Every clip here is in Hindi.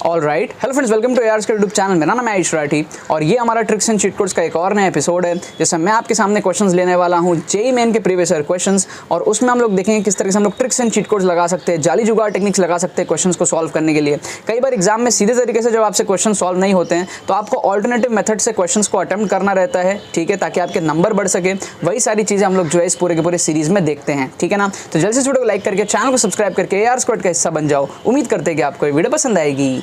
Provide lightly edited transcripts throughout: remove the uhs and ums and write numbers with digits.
Alright, hello friends, welcome to ARS का यूट्यूब चैनल। मेरा नाम है आयुष राठी और ये हमारा ट्रिक्स एंड चीट कोड्स का एक और नया एपिसोड है, जिसमें मैं आपके सामने क्वेश्चंस लेने वाला हूँ जेईई मेन के प्रीवियस ईयर क्वेश्चंस, और उसमें हम लोग देखेंगे किस तरह से हम लोग ट्रिक्स एंड चीट कोड्स लगा सकते हैं, जाली जुगाड़ टेक्निक्स लगा सकते हैं क्वेश्चंस को सॉल्व करने के लिए। कई बार एग्जाम में सीधे तरीके से जब आपसे क्वेश्चन सॉल्व नहीं होते हैं तो आपको ऑल्टरनेटिव मेथड से क्वेश्चंस को अटेम्प्ट करना रहता है, ठीक है, ताकि आपके नंबर बढ़ सके। वही सारी चीज़ें हम लोग जो है इस पूरे के पूरे सीरीज में देखते हैं, ठीक है ना। तो जल्दी से वीडियो को लाइक करके चैनल को सब्सक्राइब करके एआरएस स्क्वाड का हिस्सा बन जाओ। उम्मीद करते हैं कि आपको ये वीडियो पसंद आएगी।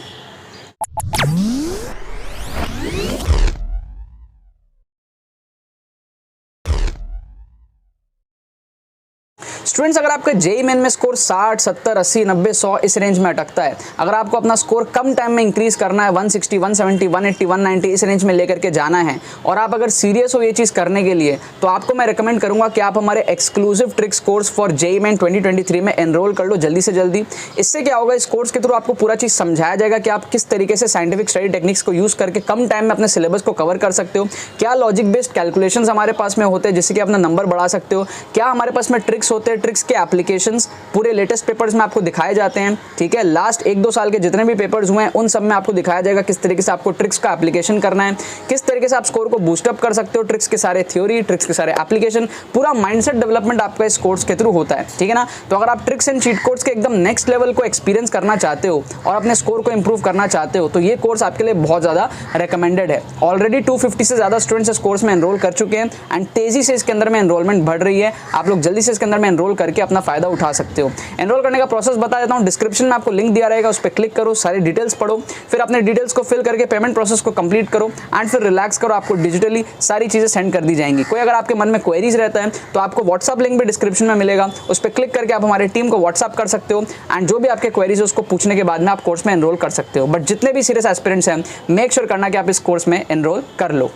स्टूडेंट्स, अगर आपका जेईई मेन में स्कोर 60, 70, 80, 90, 100 इस रेंज में अटकता है, अगर आपको अपना स्कोर कम टाइम में इंक्रीज करना है 160, 170, 180, 190 इस रेंज में लेकर के जाना है, और आप अगर सीरियस हो ये चीज़ करने के लिए, तो आपको मैं रिकमेंड करूंगा कि आप हमारे exclusive tricks course for JEE main 2023 में एनरोल कर लो जल्दी से जल्दी। इससे क्या होगा, इस कोर्स के थ्रू आपको पूरा चीज़ समझाया जाएगा कि आप किस तरीके से साइंटिफिक स्टडी टेक्निक्स को यूज़ करके कम टाइम में अपने सिलेबस को कवर कर सकते हो, क्या लॉजिक बेस्ड कैलकुलेशंस हमारे पास में होते हैं जिससे कि अपना नंबर बढ़ा सकते हो, क्या हमारे पास में ट्रिक्स होते हैं, ट्रिक्स के एप्लीकेशंस पूरे लेटेस्ट पेपर्स में आपको दिखाए जाते हैं, ठीक है। लास्ट 1-2 साल के जितने भी पेपर्स हुए हैं उन सब में आपको दिखाया जाएगा किस तरीके से आपको ट्रिक्स का एप्लीकेशन करना है, किस तरीके से आप स्कोर को बूस्टअप कर सकते हो, ट्रिक्स के सारे थ्योरी, ट्रिक्स के सारे एप्लीकेशन, पूरा माइंडसेट डेवलपमेंट आपका इस कोर्स के थ्रू होता है, ठीक है ना। तो अगर आप ट्रिक्स एंड चीट कोड्स के एकदम नेक्स्ट लेवल को एक्सपीरियंस करना चाहते हो और अपने स्कोर को इंप्रूव करना चाहते हो, तो ये कोर्स आपके लिए बहुत ज़्यादा रिकमेंडेड है। ऑलरेडी 250 से ज़्यादा स्टूडेंट्स इस कोर्स में एनरोल कर चुके हैं एंड तेजी से इसके अंदर में एनरोलमेंट बढ़ रही है। आप लोग जल्दी से इसके अंदर में एनरोल करके अपना फायदा उठा सकते हो। एनरोल करने का प्रोसेस बता देता हूं, डिस्क्रिप्शन में आपको लिंक दिया रहेगा, उस पर क्लिक करो, सारी डिटेल्स पढ़ो, फिर अपने डिटेल्स को फिल करके पेमेंट प्रोसेस को कंप्लीट करो एंड फिर रिलैक्स करो, आपको डिजिटली सारी चीजें सेंड कर दी जाएंगी। कोई अगर आपके मन में क्वेरीज रहता है तो आपको व्हाट्सअप लिंक भी डिस्क्रिप्शन में मिलेगा, उस पर क्लिक करके आप हमारी टीम को व्हाट्सअप कर सकते हो एंड जो भी आपके क्वेरीज है उसको पूछने के बाद में आप कोर्स में एनरोल कर सकते हो। बट जितने भी सीरियस एस्पिरेंट्स हैं, मेक श्योर करना कि आप इस कोर्स में एनरोल कर लो।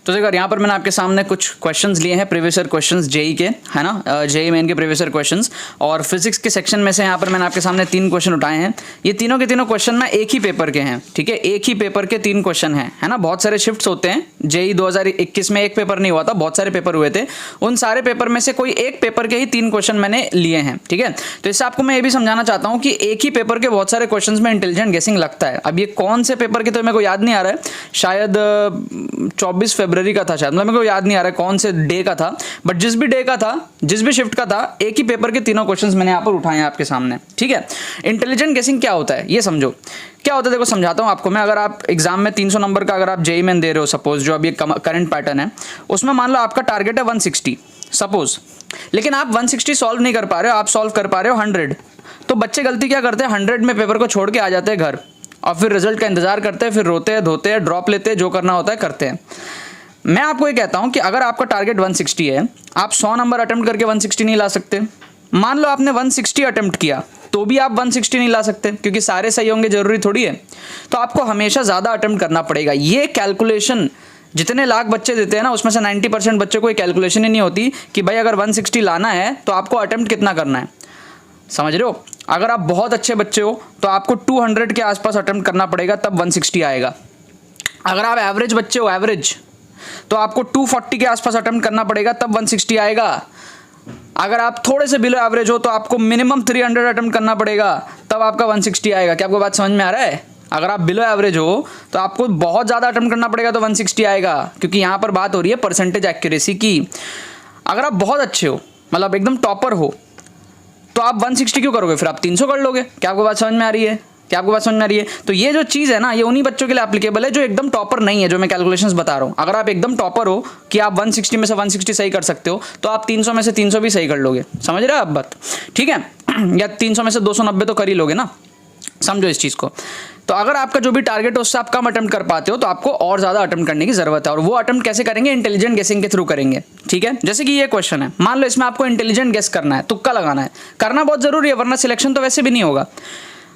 तो देखो, यहाँ पर मैंने आपके सामने कुछ क्वेश्चंस लिए हैं, प्रीवियस ईयर क्वेश्चंस जेईई के, है ना, जेईई मेन के प्रीवियस ईयर क्वेश्चंस, और फिजिक्स के सेक्शन में से यहाँ पर मैंने आपके सामने 3 क्वेश्चन उठाए हैं। ये तीनों के तीनों क्वेश्चन ना एक ही पेपर के हैं, ठीक है, एक ही पेपर के 3 क्वेश्चन हैं, है ना। बहुत सारे शिफ्ट्स होते हैं, जेईई 2021 में एक पेपर नहीं हुआ था, बहुत सारे पेपर हुए थे, उन सारे पेपर में से कोई एक पेपर के ही 3 क्वेश्चन मैंने लिए हैं, ठीक है। तो इससे आपको मैं ये भी समझाना चाहता हूँ कि एक ही पेपर के बहुत सारे क्वेश्चन में इंटेलिजेंट गेसिंग लगता है। अब ये कौन से पेपर के तो मेरे को याद नहीं आ रहा है, शायद 24 फरवरी का था, शायद, मतलब याद नहीं आ रहा है कौन से डे का था, बट जिस भी डे का था, जिस भी शिफ्ट का था, एक ही पेपर के तीनों क्वेश्चंस मैंने यहाँ पर उठाए हैं आपके सामने, ठीक है। इंटेलिजेंट गेसिंग क्या होता है ये समझो। क्या होता है, देखो समझाता हूँ आपको मैं। अगर आप एग्जाम में 300 नंबर का अगर आप जेईई मेन दे रहे हो, सपोज, जो अभी करंट पैटर्न है, उसमें मान लो आपका टारगेट है 160 सपोज, लेकिन आप 160 सॉल्व नहीं कर पा रहे हो, आप सॉल्व कर पा रहे हो 100। तो बच्चे गलती क्या करते हैं, 100 में पेपर को छोड़ के आ जाते हैं घर और फिर रिजल्ट का इंतजार करते हैं, फिर रोते हैं, धोते हैं, ड्रॉप लेते हैं, जो करना होता है करते हैं। मैं आपको ये कहता हूं कि अगर आपका टारगेट 160 है, आप 100 नंबर अटेम्प्ट करके 160 नहीं ला सकते। मान लो आपने 160 अटेम्प्ट किया तो भी आप 160 नहीं ला सकते, क्योंकि सारे सही होंगे जरूरी थोड़ी है। तो आपको हमेशा ज़्यादा अटेम्प्ट करना पड़ेगा। ये कैलकुलेशन जितने लाख बच्चे देते हैं ना, उसमें से 90% बच्चों को ये कैलकुलेशन ही नहीं होती कि भाई अगर 160 लाना है तो आपको अटेम्प्ट कितना करना है, समझ रहे हो। अगर आप बहुत अच्छे बच्चे हो तो आपको 200 के आसपास अटेम्प्ट करना पड़ेगा, तब 160 आएगा। अगर आप एवरेज बच्चे हो, एवरेज, तो आपको 240 के आसपास अटेम्प्ट करना पड़ेगा, तब 160 आएगा। अगर आप थोड़े से बिलो एवरेज हो तो आपको मिनिमम 300 अटेम्प्ट करना पड़ेगा, तब आपका 160 आएगा। क्या आपको बात समझ में आ रहा है। अगर आप बिलो एवरेज हो तो आपको बहुत ज़्यादा अटेम्प्ट करना पड़ेगा तो 160 आएगा, क्योंकि यहाँ पर बात हो रही है परसेंटेज एक्यूरेसी की। अगर आप बहुत अच्छे हो, मतलब एकदम टॉपर हो, तो आप 160 क्यों करोगे, फिर आप 300 कर लोगे। क्या आपको बात समझ में आ रही है, क्या आपको बात समझ में आ रही है। तो ये जो चीज़ है ना, ये उन्हीं बच्चों के लिए एप्लीकेबल है जो एकदम टॉपर नहीं है, जो मैं कैलकुलेशंस बता रहा हूँ। अगर आप एकदम टॉपर हो कि आप 160 में से 160 सही कर सकते हो, तो आप 300 में से 300 भी सही कर लोगे, समझ रहे हो आप बात, ठीक है। या 300 में से 290 तो कर ही लोगे ना, समझो इस चीज़ को। तो अगर आपका जो भी टारगेट है उससे आप कम अटेम्प्ट कर पाते हो तो आपको और ज़्यादा अटेम्प्ट करने की ज़रूरत है। और वो अटेम्प्ट कैसे करेंगे, इंटेलिजेंट गेसिंग के थ्रू करेंगे, ठीक है। जैसे कि ये क्वेश्चन है, मान लो इसमें आपको इंटेलिजेंट गेस करना है, तुक्का लगाना है, करना बहुत ज़रूरी है, वरना सिलेक्शन तो वैसे भी नहीं होगा।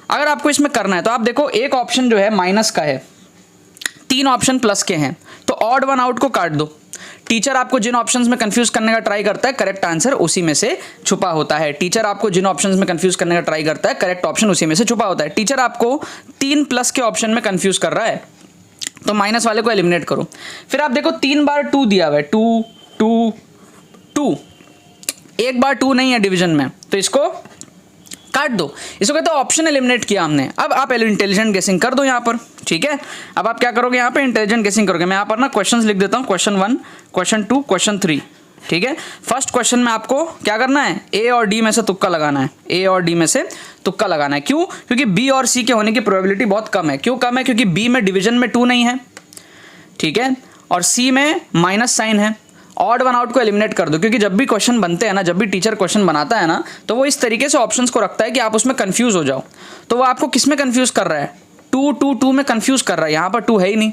अगर आपको इसमें करना है तो आप देखो, एक ऑप्शन जो है माइनस का है, 3 ऑप्शन प्लस के हैं, तो ऑड वन आउट को काट दो। टीचर आपको जिन ऑप्शंस में कंफ्यूज करने का ट्राई करता है, करेक्ट आंसर उसी में से छुपा होता है। टीचर आपको जिन ऑप्शंस में कंफ्यूज करने का ट्राई करता है, करेक्ट ऑप्शन उसी में से छुपा होता है। टीचर आपको 3 प्लस के ऑप्शन में कंफ्यूज कर रहा है, तो माइनस वाले को एलिमिनेट करो। फिर आप देखो 3 बार 2 दिया हुआ है, 2 2 2, एक बार 2 नहीं है डिवीजन में, तो इसको काट दो, इसको कहते हैं ऑप्शन एलिमिनेट किया हमने। अब आप इंटेलिजेंट गेसिंग कर दो यहाँ पर, ठीक है। अब आप क्या करोगे यहाँ पे इंटेलिजेंट गेसिंग करोगे। मैं यहाँ पर ना क्वेश्चंस लिख देता हूँ, क्वेश्चन 1, क्वेश्चन 2, क्वेश्चन 3, ठीक है। फर्स्ट क्वेश्चन में आपको क्या करना है, ए और डी में से तुक्का लगाना है, ए और डी में से तुक्का लगाना है। क्यों? क्योंकि बी और सी के होने की प्रोबेबिलिटी बहुत कम है। क्यों कम है? क्योंकि बी में डिवीजन में 2 नहीं है, ठीक है, और सी में माइनस साइन है। ऑड वन आउट को एलिमिनेट कर दो, क्योंकि जब भी क्वेश्चन बनते हैं ना, जब भी टीचर क्वेश्चन बनाता है ना, तो वो इस तरीके से ऑप्शंस को रखता है कि आप उसमें कंफ्यूज हो जाओ। तो वो आपको किस में कंफ्यूज कर रहा है, 2 2 2 में कंफ्यूज कर रहा है। यहाँ पर 2 है ही नहीं,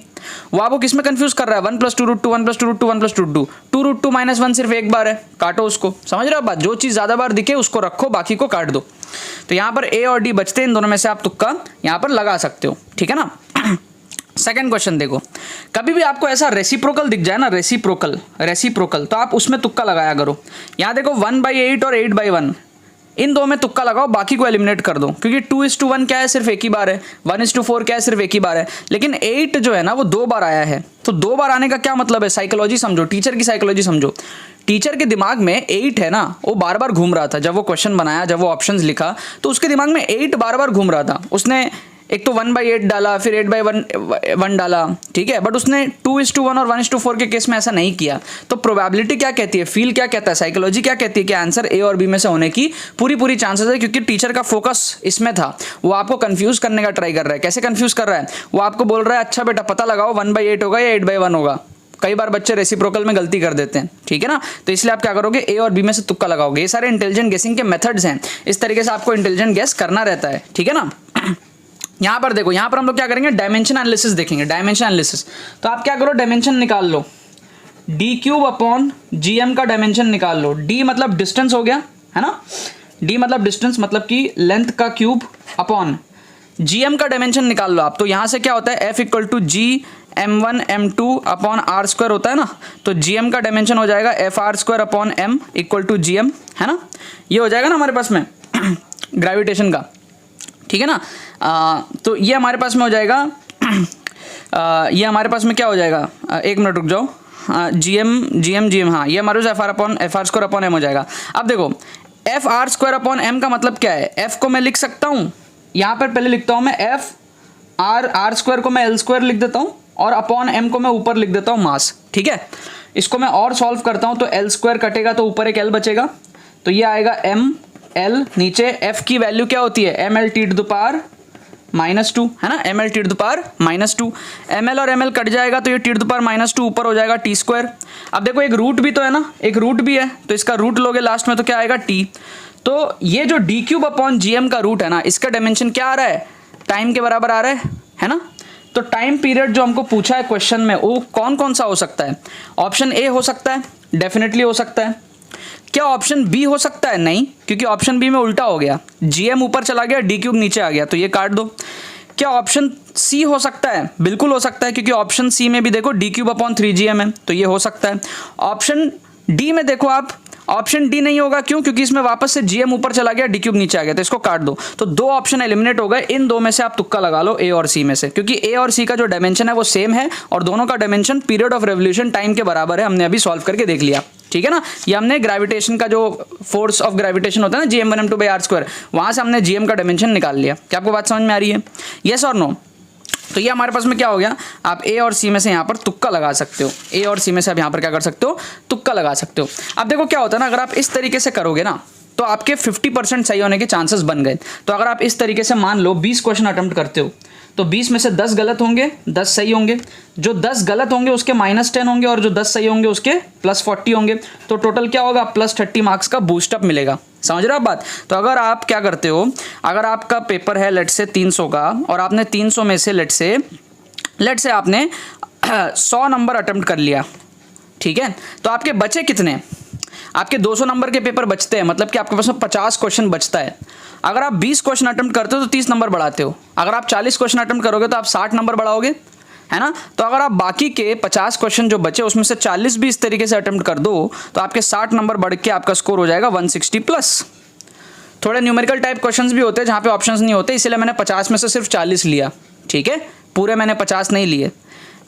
वो आपको किस में कंफ्यूज कर रहा है, 1 + 2 √2, 1 + 2 √2, 1 + 2 √2, 2 √2 - 1 सिर्फ एक बार है, काटो उसको। समझ रहे हो बात? जो चीज़ ज़्यादा बार दिखे उसको रखो, बाकी को काट दो। तो यहाँ पर ए और डी बचते हैं, इन दोनों में से आप तुक्का यहाँ पर लगा सकते हो, ठीक है ना। सेकंड क्वेश्चन देखो, कभी भी आपको ऐसा रेसिप्रोकल दिख जाए ना, रेसिप्रोकल, तो आप उसमें तुक्का लगाया करो। यहाँ देखो 1/8 और 8/1, इन दो में तुक्का लगाओ, बाकी को एलिमिनेट कर दो। क्योंकि 2:1 क्या है, सिर्फ एक ही बार है। 1:4 क्या है, सिर्फ एक ही बार है। लेकिन 8 जो है ना वो 2 बार आया है। तो 2 बार आने का क्या मतलब है, साइकोलॉजी समझो, टीचर की साइकोलॉजी समझो। टीचर के दिमाग में 8 है ना, वो बार बार घूम रहा था। जब वो क्वेश्चन बनाया, जब वो ऑप्शंस लिखा, तो उसके दिमाग में 8 बार बार घूम रहा था। उसने एक तो 1/8 डाला, फिर 8/1 डाला, ठीक है, बट उसने 2:1 और 1:4 के केस में ऐसा नहीं किया। तो प्रोबेबिलिटी क्या कहती है, फील क्या कहता है, साइकोलॉजी क्या कहती है कि आंसर ए और बी में से होने की पूरी चांसेस है। क्योंकि टीचर का फोकस इसमें था, वो आपको कंफ्यूज करने का ट्राई कर रहा है। कैसे कंफ्यूज कर रहा है, वो आपको बोल रहा है अच्छा बेटा पता लगाओ 1/8 होगा या 8/1 होगा। कई बार बच्चे रेसिप्रोकल में गलती कर देते हैं, ठीक है ना। तो इसलिए आप क्या करोगे, ए और बी में से तुक्का लगाओगे। ये सारे इंटेलिजेंट गेसिंग के मेथड्स हैं, इस तरीके से आपको इंटेलिजेंट गेस करना रहता है, ठीक है ना। यहाँ पर देखो, यहाँ पर हम लोग क्या करेंगे, डायमेंशन एनालिसिस देखेंगे। डायमेंशन एनालिसिस, तो आप क्या करो, डायमेंशन निकाल लो, d³ gm का डायमेंशन निकाल लो। d मतलब डिस्टेंस हो गया, है ना, d मतलब डिस्टेंस, मतलब कि लेंथ का क्यूब अपॉन gm का डायमेंशन निकाल लो आप। तो यहाँ से क्या होता है, F = G(m1 m2) upon r² होता है ना। तो gm का डायमेंशन हो जाएगा FR² अपॉन m = gm, है ना। ये हो जाएगा ना हमारे पास में ग्रेविटेशन का, ठीक है ना। तो ये हमारे पास में हो जाएगा, ये हमारे पास में क्या हो जाएगा, एक मिनट रुक जाओ, gm, हाँ, ये हमारे पास FR² अपॉन m हो जाएगा। अब देखो FR² अपॉन m का मतलब क्या है, f को मैं लिख सकता हूँ, यहाँ पर पहले लिखता हूँ मैं r² को मैं l² लिख देता हूँ, और अपॉन m को मैं ऊपर लिख देता हूँ मास, ठीक है। इसको मैं और सॉल्व करता हूँ, तो l² कटेगा तो ऊपर एक l बचेगा, तो ये आएगा m l, नीचे f की वैल्यू क्या होती है, ml(t⁻²), है ना, ml(t⁻²). ml और ml कट जाएगा तो ये t⁻² ऊपर हो जाएगा t²। अब देखो एक रूट भी तो है ना, एक रूट भी है, तो इसका रूट लोगे लास्ट में तो क्या आएगा, t। तो ये जो d³ अपॉन gm का रूट है ना, इसका डायमेंशन क्या आ रहा है, टाइम के बराबर आ रहा है ना। तो टाइम पीरियड जो हमको पूछा है क्वेश्चन में, वो कौन कौन सा हो सकता है, ऑप्शन ए हो सकता है, डेफिनेटली हो सकता है। क्या ऑप्शन बी हो सकता है, नहीं, क्योंकि ऑप्शन बी में उल्टा हो गया, gm ऊपर चला गया, d³ नीचे आ गया, तो ये काट दो। क्या ऑप्शन सी हो सकता है, बिल्कुल हो सकता है, क्योंकि ऑप्शन सी में भी देखो d³ अपॉन 3gm है, तो ये हो सकता है। ऑप्शन डी में देखो आप, ऑप्शन डी नहीं होगा, क्यों, क्योंकि इसमें वापस से gm ऊपर चला गया, d³ नीचे आ गया, तो इसको काट दो। तो 2 ऑप्शन एलिमिनेट हो गए, इन 2 में से आप तुक्का लगा लो, ए और सी में से, क्योंकि ए और सी का जो डायमेंशन है वो सेम है, और दोनों का dimension period of revolution time के बराबर है। हमने अभी सॉल्व करके देख लिया, ठीक है ना। ये हमने ग्रेविटेशन का जो फोर्स ऑफ ग्रेविटेशन होता है ना, Gm1m2/r², वहां से हमने gm का डायमेंशन निकाल लिया। क्या आपको बात समझ में आ रही है, यस और नो। तो ये हमारे पास में क्या हो गया, आप ए और सी में से यहाँ पर तुक्का लगा सकते हो, ए और सी में से आप यहाँ पर क्या कर सकते हो, तुक्का लगा सकते हो। अब देखो क्या होता है ना, अगर आप इस तरीके से करोगे ना, तो आपके 50% सही होने के चांसेस बन गए। तो अगर आप इस तरीके से मान लो 20 क्वेश्चन अटेम्प्ट करते हो, तो 20 में से 10 गलत होंगे, 10 सही होंगे। जो 10 गलत होंगे उसके -10 होंगे, और जो 10 सही होंगे उसके +40 होंगे। तो टोटल क्या होगा, +30 मार्क्स का बूस्टअप मिलेगा। समझ रहे हो आप बात। तो अगर आप क्या करते हो, अगर आपका पेपर है लेट से 300 का, और आपने 300 में से लेट से आपने 100 नंबर अटेम्प्ट कर लिया, ठीक है, तो आपके बचे कितने, आपके 200 नंबर के पेपर बचते हैं, मतलब कि आपके पास में 50 क्वेश्चन बचता है। अगर आप 20 क्वेश्चन अटेम्प्ट करते हो तो 30 नंबर बढ़ाते हो। अगर आप 40 क्वेश्चन अटेम्प्ट करोगे तो आप 60 नंबर बढ़ाओगे, है ना। तो अगर आप बाकी के 50 क्वेश्चन जो बचे उसमें से 40 भी इस तरीके से अटेम्प्ट कर दो, तो आपके 60 नंबर बढ़ के आपका स्कोर हो जाएगा 160+। थोड़े न्यूमेरिकल टाइप क्वेश्चंस भी होते हैं जहाँ पे ऑप्शंस नहीं होते, इसलिए मैंने 50 में से सिर्फ 40 लिया, ठीक है, पूरे मैंने 50 नहीं लिए,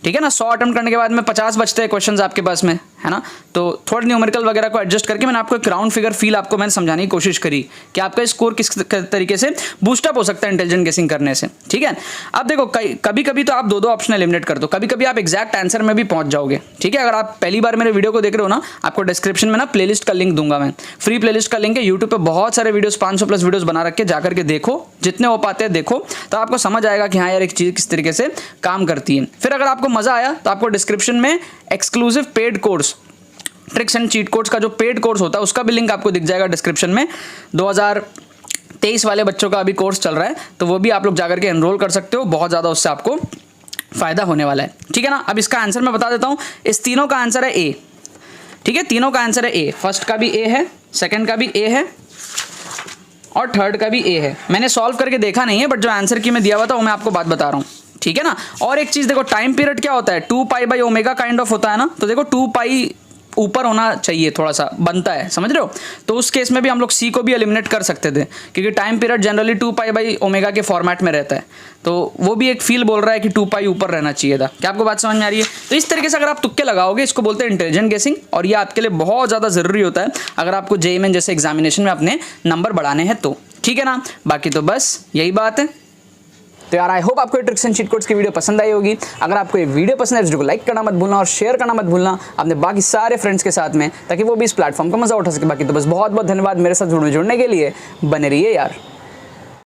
ठीक है ना। 100 अटेम्प्ट करने के बाद में 50 बचते हैं क्वेश्चंस आपके पास में, है ना। तो थोड़ा न्यूमेरिकल वगैरह को एडजस्ट करके मैंने आपको एक राउंड फिगर फील आपको मैंने समझाने की कोशिश करी कि आपका स्कोर किस तरीके से बूस्टअप हो सकता है इंटेलिजेंट गेसिंग करने से, ठीक है। अब देखो कभी कभी तो आप दो ऑप्शन एलिमिनेट कर दो, कभी कभी आप एग्जैक्ट आंसर में भी पहुंच जाओगे, ठीक है। अगर आप पहली बार मेरे वीडियो को देख रहे हो ना, आपको डिस्क्रिप्शन में ना प्लेलिस्ट का लिंक दूंगा मैं, फ्री प्लेलिस्ट का लिंक है। यूट्यूब पे बहुत सारे वीडियोस 500 प्लस वीडियोस बना रखे, जाकर के देखो, जितने हो पाते हैं देखो, तो आपको समझ आएगा कि हाँ यार एक चीज़ किस तरीके से काम करती है। फिर अगर आपको मजा आया तो आपको डिस्क्रिप्शन में exclusive paid course, tricks and cheat codes का जो पेड कोर्स होता है उसका भी लिंक आपको दिख जाएगा डिस्क्रिप्शन में। 2023 वाले बच्चों का अभी कोर्स चल रहा है, तो वो भी आप लोग जाकर के एनरोल कर सकते हो, बहुत ज़्यादा उससे आपको फायदा होने वाला है, ठीक है ना। अब इसका आंसर मैं बता देता हूँ, इस तीनों का आंसर है ए, ठीक है, तीनों का आंसर है ए। फर्स्ट का भी ए है, सेकंड का भी ए है और थर्ड का भी ए है। मैंने सॉल्व करके देखा नहीं है, बट जो आंसर की मैं दिया हुआ था वो मैं आपको बात बता रहा हूँ, ठीक है ना। और एक चीज़ देखो, टाइम पीरियड क्या होता है, 2π/ω काइंड ऑफ होता है ना, तो देखो 2π ऊपर होना चाहिए, थोड़ा सा बनता है, समझ रहे हो। तो उस केस में भी हम लोग सी को भी एलिमिनेट कर सकते थे, क्योंकि टाइम पीरियड जनरली 2π/ω के फॉर्मेट में रहता है, तो वो भी एक फील बोल रहा है कि 2π ऊपर रहना चाहिए था। क्या आपको बात समझ में आ रही है। तो इस तरीके से अगर आप तुक्के लगाओगे, इसको बोलते हैं इंटेलिजेंट गेसिंग, और ये आपके लिए बहुत ज़्यादा ज़रूरी होता है अगर आपको जेईई मेन जैसे एग्जामिनेशन में अपने नंबर बढ़ाने हैं तो, ठीक है ना। बाकी तो बस यही बात है। तो यार आई होप आपको ये ट्रिक्स एंड चीट कोड्स की वीडियो पसंद आई होगी। अगर आपको ये वीडियो पसंद है तो वीडियो को लाइक करना मत भूलना और शेयर करना मत भूलना अपने बाकी सारे फ्रेंड्स के साथ में, ताकि वो भी इस प्लेटफॉर्म का मजा उठा सके। बाकी तो बस बहुत बहुत धन्यवाद मेरे साथ जुड़ने के लिए, बने रहिए यार।